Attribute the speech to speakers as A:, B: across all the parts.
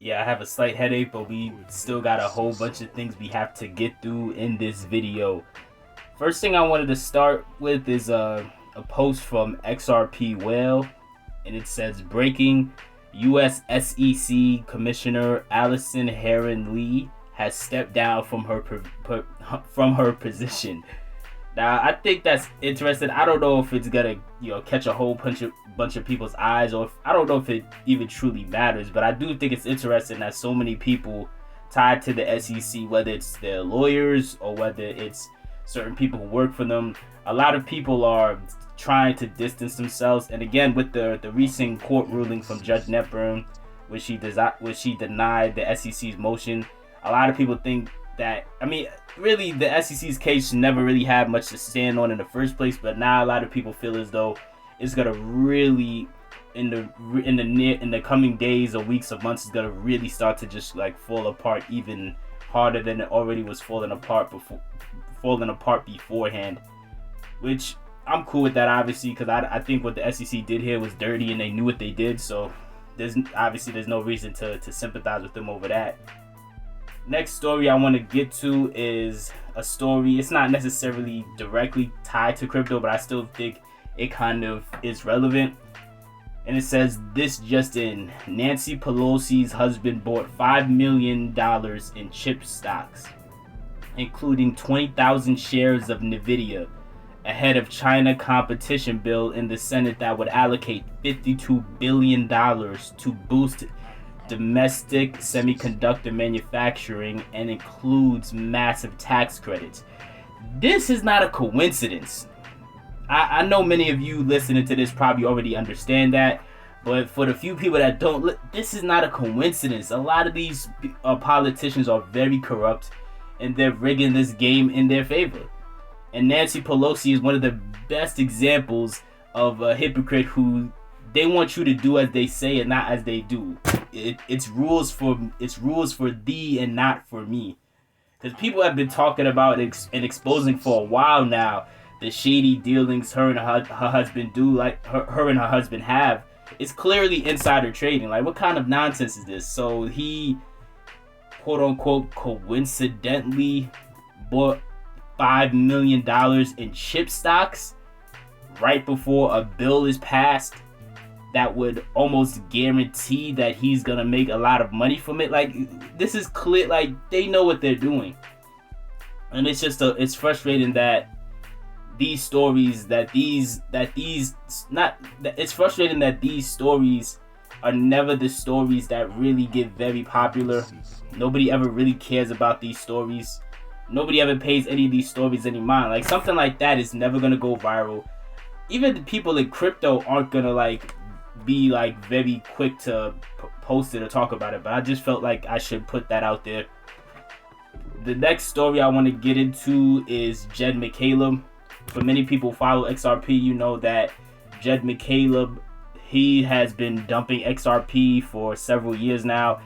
A: Yeah, I have a slight headache, but we still got a whole bunch of things we have to get through in this video. First thing I wanted to start with is a post from XRP Whale, and it says breaking: U.S. SEC Commissioner Allison Heron Lee has stepped down from her position. Now, I think that's interesting. I don't know if it's gonna, catch a whole bunch of people's eyes, or I don't know if it even truly matters. But I do think it's interesting that so many people tied to the SEC, whether it's their lawyers or whether it's certain people who work for them, a lot of people are trying to distance themselves. And again, with the recent court ruling from Judge McCaleb, which she denied the SEC's motion, a lot of people think that, really the SEC's case never really had much to stand on in the first place, but now a lot of people feel as though it's gonna really, in the coming days or weeks or months, it's gonna really start to just like fall apart even harder than it already was falling apart beforehand. Which I'm cool with that, obviously, because I think what the SEC did here was dirty and they knew what they did, so there's no reason to sympathize with them over that. Next story I want to get to is a story. It's not necessarily directly tied to crypto, but I still think it kind of is relevant. And it says, this just in: Nancy Pelosi's husband bought $5 million in chip stocks, including 20,000 shares of Nvidia, ahead of China competition bill in the Senate that would allocate $52 billion to boost domestic semiconductor manufacturing and includes massive tax credits. This is not a coincidence. I know many of you listening to this probably already understand that, but for the few people that don't, this is not a coincidence. A lot of these politicians are very corrupt, and they're rigging this game in their favor. And Nancy Pelosi is one of the best examples of a hypocrite who they want you to do as they say and not as they do. It's rules for thee and not for me. Because people have been talking about and exposing for a while now the shady dealings her and her husband do, like her and her husband have. It's clearly insider trading. Like, what kind of nonsense is this? So he, quote unquote, coincidentally bought $5 million in chip stocks right before a bill is passed that would almost guarantee that he's gonna make a lot of money from it. Like, this is clear. Like, they know what they're doing, and it's frustrating that these stories are never the stories that really get very popular. Nobody ever really cares about these stories. Nobody ever pays any of these stories any mind. Like, something like that is never gonna go viral. Even the people in crypto aren't gonna be very quick to post it or talk about it, but I just felt like I should put that out there. The next story I want to get into is Jed McCaleb. For many people who follow XRP, you know that Jed McCaleb, he has been dumping XRP for several years now.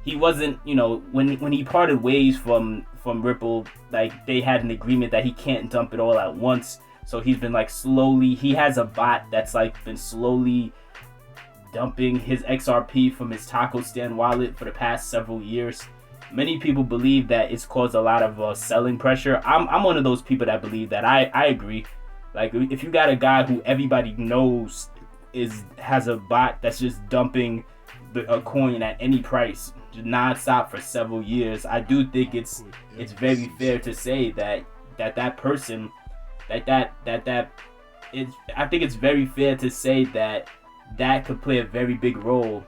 A: He wasn't, when he parted ways from Ripple, like, they had an agreement that he can't dump it all at once. So he's been he has a bot that's been slowly dumping his XRP from his taco stand wallet for the past several years. Many people believe that it's caused a lot of selling pressure. I'm one of those people that believe that. I agree. Like, if you got a guy who everybody knows has a bot that's just dumping a coin at any price non-stop for several years, I do think it's very fair to say that person, I think it's very fair to say that could play a very big role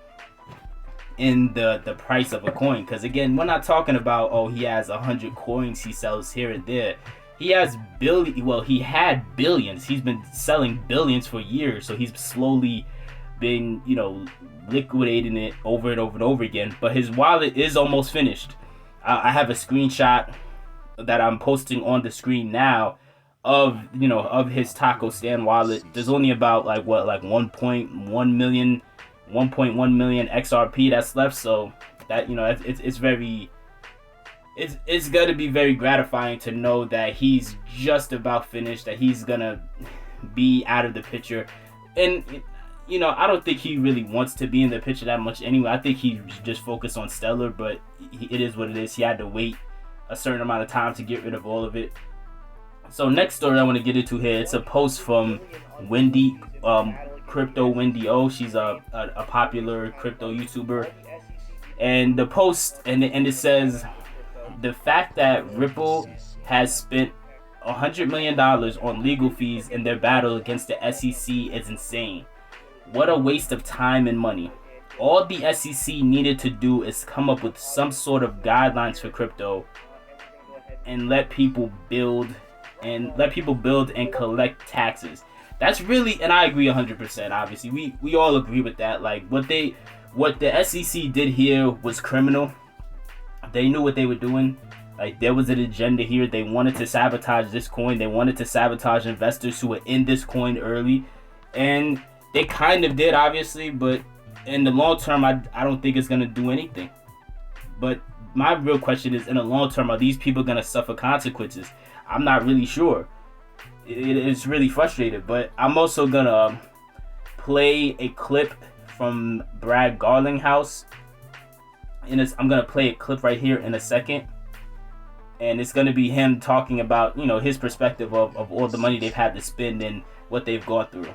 A: in the price of a coin. Because again, we're not talking about, he has 100 coins he sells here and there. He has he had billions. He's been selling billions for years, so he's slowly been liquidating it over and over and over again. But his wallet is almost finished. I have a screenshot that I'm posting on the screen now of his taco stand wallet. There's only about 1.1 million XRP that's left, so that it's gonna be very gratifying to know that he's just about finished, that he's gonna be out of the picture. And I don't think he really wants to be in the picture that much anyway. I think he's just focused on Stellar, but it is what it is. He had to wait a certain amount of time to get rid of all of it. So next story I want to get into here, it's a post from Wendy, Crypto Wendy O. She's a popular crypto YouTuber. And the post, and it says, the fact that Ripple has spent $100 million on legal fees in their battle against the SEC is insane. What a waste of time and money. All the SEC needed to do is come up with some sort of guidelines for crypto and let people build and collect taxes. That's really, and I agree 100%. Obviously, we all agree with that. Like what the SEC did here was criminal. They knew what they were doing. Like there was an agenda here. They wanted to sabotage this coin. They wanted to sabotage investors who were in this coin early, and they kind of did, obviously. But in the long term, I don't think it's gonna do anything. But my real question is, in the long term, are these people gonna suffer consequences? I'm not really sure. It's really frustrating. But I'm also gonna play a clip from Brad Garlinghouse, and I'm gonna play a clip right here in a second, and it's gonna be him talking about his perspective of all the money they've had to spend and what they've gone through.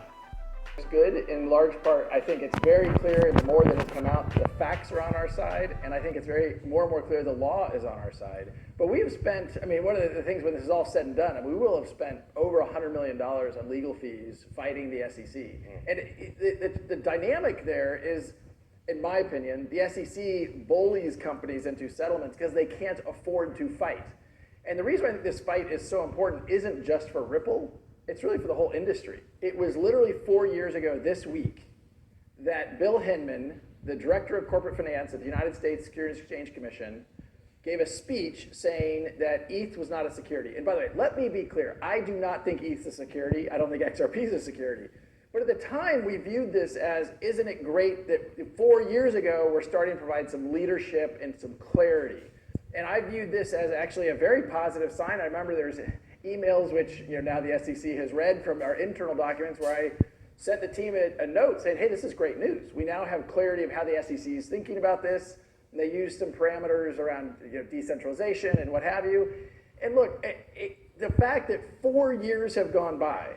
B: It's good in large part. I think it's very clear, the more that has come out, the facts are on our side, and I think it's more and more clear the law is on our side. But we have spent, one of the things when this is all said and done, we will have spent over $100 million on legal fees fighting the SEC. And the dynamic there is, in my opinion, the SEC bullies companies into settlements because they can't afford to fight. And the reason I think this fight is so important isn't just for Ripple, it's really for the whole industry. It was literally 4 years ago this week that Bill Hinman, the director of corporate finance at the United States Securities and Exchange Commission, gave a speech saying that ETH was not a security. And by the way, let me be clear, I do not think ETH is a security. I don't think XRP is a security. But at the time, we viewed this as, isn't it great that 4 years ago, we're starting to provide some leadership and some clarity. And I viewed this as actually a very positive sign. I remember there's emails which now the SEC has read from our internal documents where I sent the team a note saying, hey, this is great news. We now have clarity of how the SEC is thinking about this. And they used some parameters around decentralization and what have you. And look, the fact that 4 years have gone by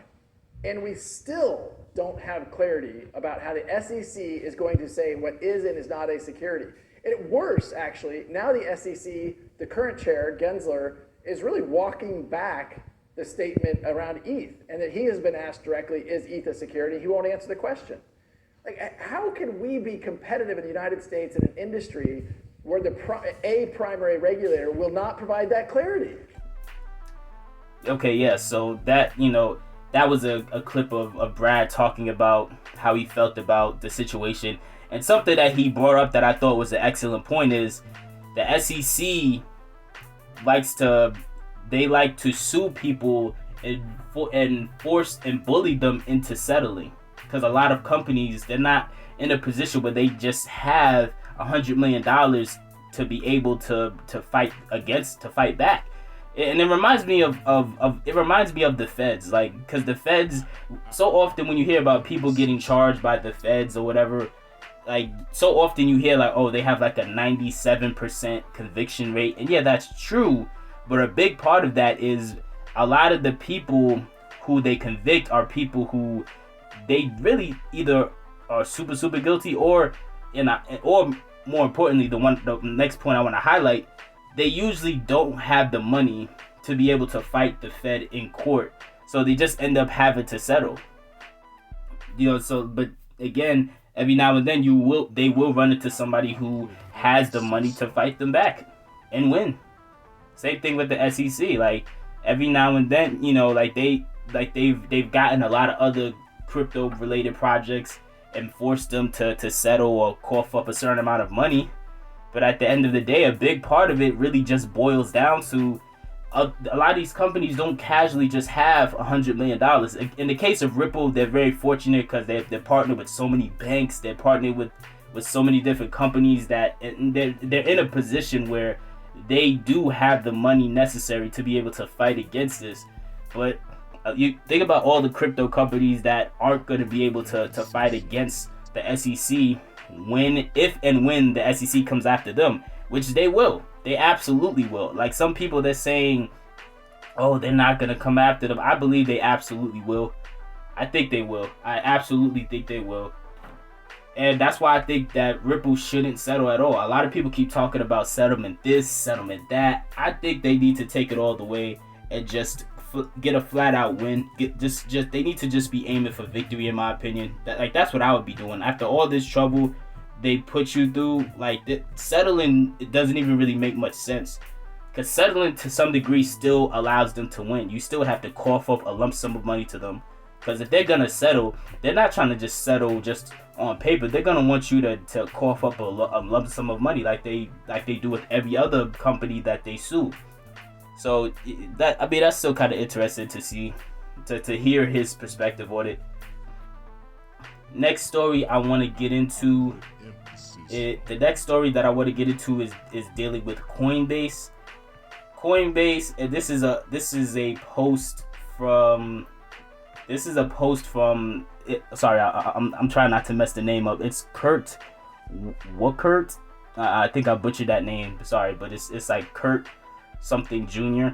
B: and we still don't have clarity about how the SEC is going to say what is and is not a security. And worse, actually, now the SEC, the current chair, Gensler, is really walking back the statement around ETH, and that he has been asked directly, is ETH a security? He won't answer the question. Like, how can we be competitive in the United States in an industry where a primary regulator will not provide that clarity?
A: Okay, yeah, so that was a clip of Brad talking about how he felt about the situation. And something that he brought up that I thought was an excellent point is the SEC like to sue people and force and bully them into settling, because a lot of companies, they're not in a position where they just have $100 million to be able to fight back. And it reminds me of the feds, like, because the feds, so often when you hear about people getting charged by the feds or whatever, like, so often you hear like, oh, they have like a 97% conviction rate. And yeah, that's true. But a big part of that is a lot of the people who they convict are people who they really either are super, super guilty or more importantly, the next point I want to highlight, they usually don't have the money to be able to fight the Fed in court. So they just end up having to settle. But again, every now and then they will run into somebody who has the money to fight them back and win. Same thing with the SEC. Like, every now and then, they've gotten a lot of other crypto related projects and forced them to settle or cough up a certain amount of money. But at the end of the day, a big part of it really just boils down to a lot of these companies don't casually just have $100 million. In the case of Ripple, they're very fortunate because they're partnered with so many banks. They're partnered with so many different companies that they're in a position where they do have the money necessary to be able to fight against this. But You think about all the crypto companies that aren't going to be able to fight against the SEC if and when the SEC comes after them, which they will. They absolutely will. Like some people, they're saying, oh, they're not going to come after them. I believe they absolutely will. I think they will. I absolutely think they will. And that's why I think that Ripple shouldn't settle at all. A lot of people keep talking about settlement this, settlement that. I think they need to take it all the way and just get a flat out win. They need to just be aiming for victory, in my opinion. That's what I would be doing. After all this trouble they put you through, settling, it doesn't even really make much sense. Because settling to some degree still allows them to win. You still have to cough up a lump sum of money to them. Because if they're gonna settle, they're not trying to just settle just on paper. They're gonna want you to cough up a lump sum of money like they do with every other company that they sue. So that's still kind of interesting to see, to hear his perspective on it. Next story I want to get into. The next story that I want to get into is dealing with Coinbase. Coinbase, and this is a post from. Sorry, I'm trying not to mess the name up. It's Kurt Wuckert. I think I butchered that name. Sorry, but it's like Kurt something Jr.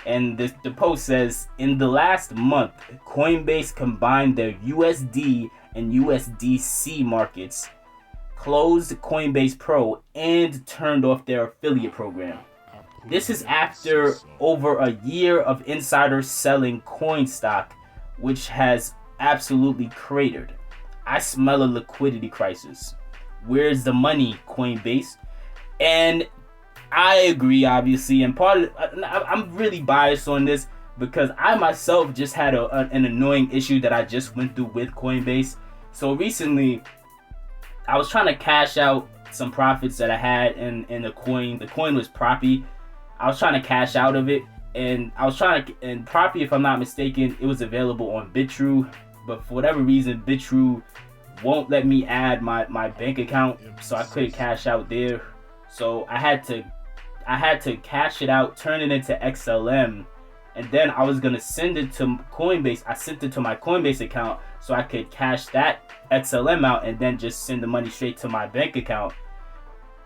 A: And the post says, in the last month, Coinbase combined their USD and USDC markets, closed Coinbase Pro, and turned off their affiliate program. This is after over a year of insiders selling coin stock, which has absolutely cratered. I smell a liquidity crisis. Where's the money, Coinbase? And I agree, obviously, and I'm really biased on this because I myself just had an annoying issue that I just went through with Coinbase. So recently, I was trying to cash out some profits that I had in the coin. The coin was Proppy. I was trying to cash out of it, and Proppy, if I'm not mistaken, it was available on Bitrue, but for whatever reason, Bitrue won't let me add my bank account, so I couldn't cash out there. So I had to cash it out, turn it into XLM, and then I was gonna send it to Coinbase. I sent it to my Coinbase account so I could cash that XLM out and then just send the money straight to my bank account.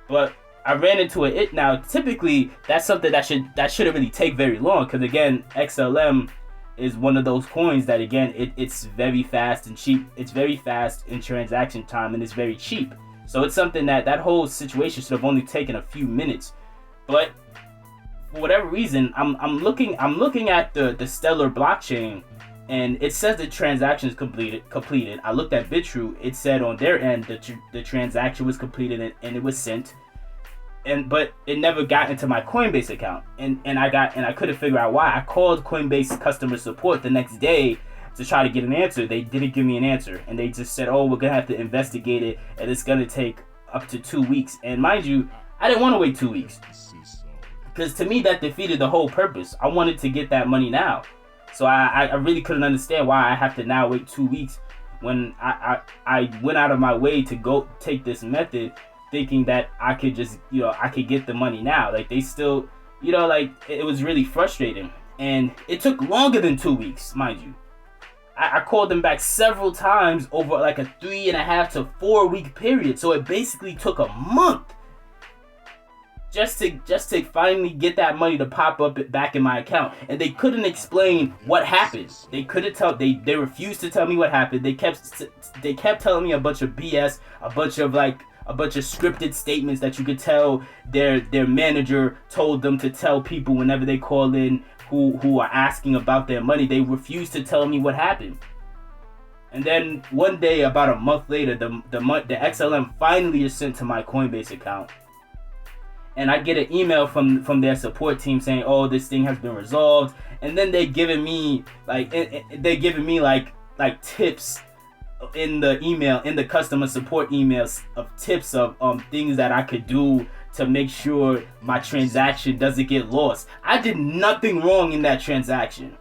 A: But I ran into it now. Typically, that's something that shouldn't really take very long, because again, XLM is one of those coins that again it's very fast and cheap. It's very fast in transaction time and it's very cheap. So it's something that whole situation should have only taken a few minutes. But for whatever reason, I'm looking at the Stellar blockchain, and it says the transaction is completed. I looked at Bitrue. It said on their end that the transaction was completed and it was sent. But it never got into my Coinbase account, and I couldn't figure out why. I called Coinbase customer support the next day to try to get an answer. They didn't give me an answer, and they just said, "Oh, we're gonna have to investigate it, and it's gonna take up to 2 weeks." And mind you, I didn't want to wait 2 weeks, because to me that defeated the whole purpose. I wanted to get that money now, so I really couldn't understand why I have to now wait 2 weeks when I went out of my way to go take this method, thinking that I could just, I could get the money now. Like they still, it was really frustrating. And it took longer than 2 weeks, mind you. I called them back several times over like a 3.5 to 4 week period. So it basically took a month just to finally get that money to pop up back in my account. And they couldn't explain what happened. They couldn't tell. They refused to tell me what happened. They kept telling me a bunch of BS, a bunch of scripted statements that you could tell their manager told them to tell people whenever they call in who are asking about their money. They refused to tell me what happened. And then one day, about a month later, the XLM finally is sent to my Coinbase account. And I get an email from their support team saying, "Oh, this thing has been resolved." And then they're giving me like tips in the email, in the customer support emails, of tips of things that I could do to make sure my transaction doesn't get lost. I did nothing wrong in that transaction.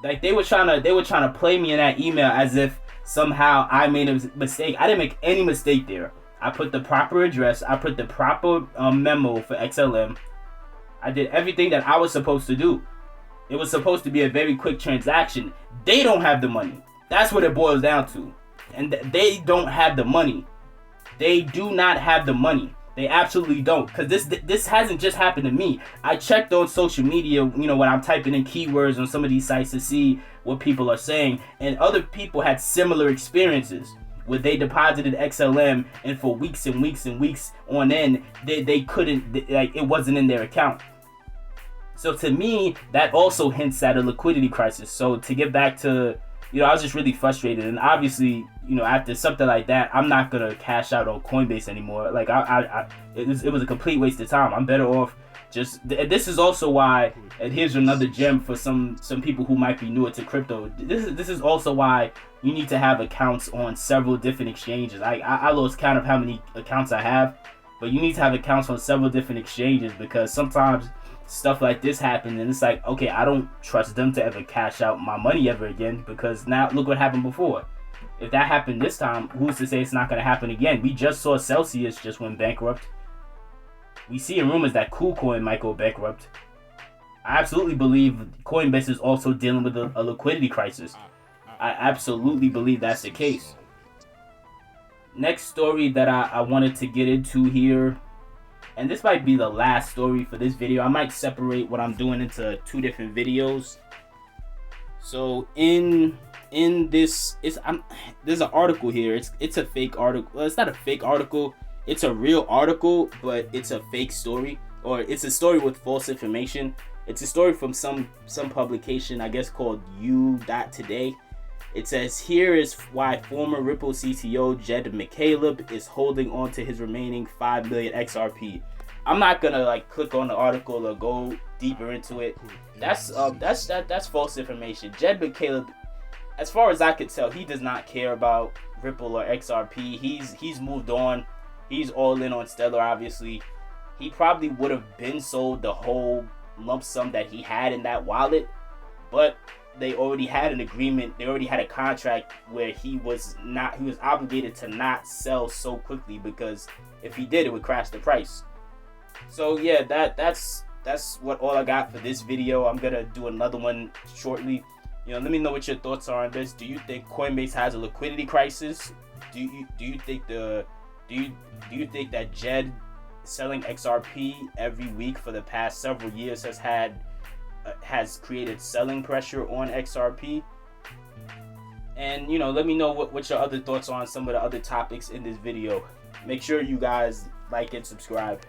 A: Like they were trying to play me in that email as if somehow I made a mistake. I didn't make any mistake there. I put the proper address. I put the proper memo for XLM. I did everything that I was supposed to do. It was supposed to be a very quick transaction. They don't have the money. That's what it boils down to. And they don't have the money. They do not have the money. They absolutely don't. Because this hasn't just happened to me. I checked on social media, when I'm typing in keywords on some of these sites to see what people are saying. And other people had similar experiences where they deposited XLM and for weeks and weeks and weeks on end, they couldn't, it wasn't in their account. So to me, that also hints at a liquidity crisis. So to get back to, I was just really frustrated. And obviously, after something like that, I'm not going to cash out on Coinbase anymore. Like, it was a complete waste of time. I'm better off just, this is also why, and here's another gem for some people who might be newer to crypto. This is also why you need to have accounts on several different exchanges. I lost count of how many accounts I have, but you need to have accounts on several different exchanges, because sometimes stuff like this happens and it's like, okay, I don't trust them to ever cash out my money ever again, because now look what happened before. If that happened this time, who's to say it's not going to happen again? We just saw Celsius just went bankrupt. We see in rumors that KuCoin might go bankrupt. I absolutely believe Coinbase is also dealing with a liquidity crisis. I absolutely believe that's the case. Next story that I wanted to get into here, and this might be the last story for this video. I might separate what I'm doing into two different videos. So in this, there's an article here. It's a fake article. Well, it's not a fake article. It's a real article, but it's a fake story, or it's a story with false information. It's a story from some publication, I guess called U.Today. It says, here is why former Ripple CTO Jed McCaleb is holding on to his remaining 5 million XRP. I'm not gonna click on the article or go deeper into it. That's false information. Jed McCaleb, as far as I could tell, he does not care about Ripple or XRP. He's moved on. He's all in on Stellar, obviously. He probably would have been sold the whole lump sum that he had in that wallet, but they already had an agreement. They already had a contract where he was obligated to not sell so quickly, because if he did, it would crash the price. So yeah, that's what all I got for this video. I'm gonna do another one shortly. Let me know what your thoughts are on this. Do you think Coinbase has a liquidity crisis? Do you think that Jed selling XRP every week for the past several years has created selling pressure on XRP? And let me know what your other thoughts are on some of the other topics in this video. Make sure you guys like and subscribe.